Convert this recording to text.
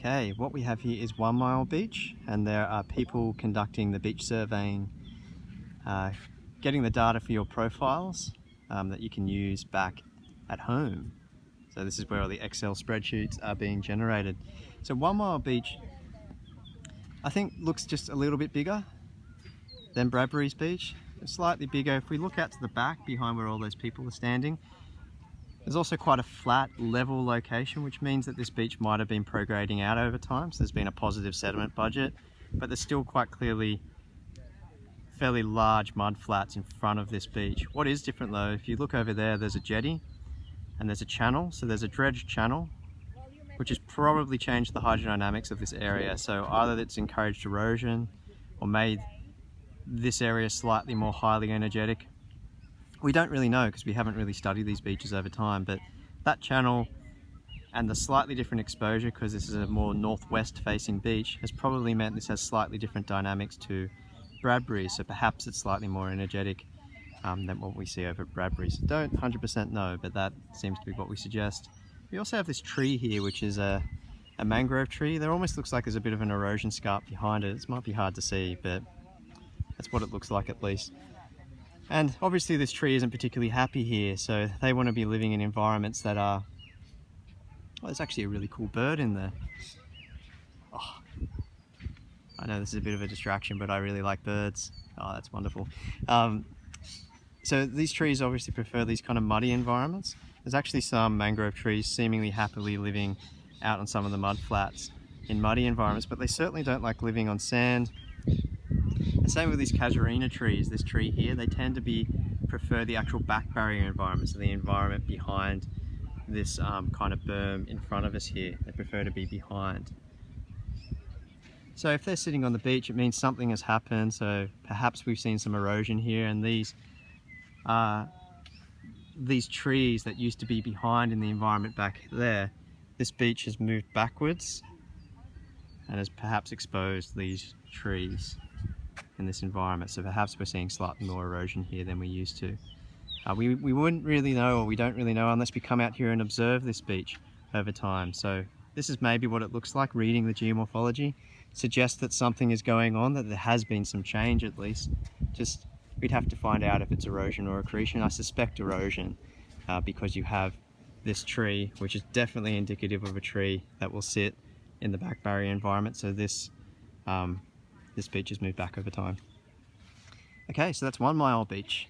Okay, what we have here is 1 Mile Beach, and there are people conducting the beach surveying, getting the data for your profiles that you can use back at home. So this is where all the Excel spreadsheets are being generated. So 1 Mile Beach, I think, looks just a little bit bigger than Bradbury's Beach. It's slightly bigger. If we look out to the back behind where all those people are standing, there's also quite a flat, level location, which means that this beach might have been prograding out over time. So there's been a positive sediment budget, but there's still quite clearly fairly large mud flats in front of this beach. What is different though, if you look over there, there's a jetty and there's a channel. So there's a dredged channel, which has probably changed the hydrodynamics of this area. So either it's encouraged erosion or made this area slightly more highly energetic. We don't really know because we haven't really studied these beaches over time, but that channel and the slightly different exposure, because this is a more northwest facing beach, has probably meant this has slightly different dynamics to Bradbury, so perhaps it's slightly more energetic than what we see over at Bradbury. So don't 100% know, but that seems to be what we suggest. We also have this tree here, which is a mangrove tree. There almost looks like there's a bit of an erosion scarp behind it. It might be hard to see, but that's what it looks like at least. And obviously this tree isn't particularly happy here, so they want to be living in environments that are... Well, there's actually a really cool bird in there. Oh, I know this is a bit of a distraction, but I really like birds. Oh, that's wonderful. So these trees obviously prefer these kind of muddy environments. There's actually some mangrove trees seemingly happily living out on some of the mud flats in muddy environments, but they certainly don't like living on sand. And same with these casuarina trees, this tree here, they tend to prefer the actual back barrier environment, so the environment behind this kind of berm in front of us here. They prefer to be behind. So if they're sitting on the beach, it means something has happened. So perhaps we've seen some erosion here, and these trees that used to be behind in the environment back there, this beach has moved backwards and has perhaps exposed these trees in this environment. So perhaps we're seeing slightly more erosion here than we used to. We wouldn't really know, or we don't really know, unless we come out here and observe this beach over time. So this is maybe what it looks like. Reading the geomorphology suggests that something is going on, that there has been some change at least. Just we'd have to find out if it's erosion or accretion. I suspect erosion because you have this tree, which is definitely indicative of a tree that will sit in the back barrier environment. So this beach has moved back over time. Okay, so that's 1 Mile Beach.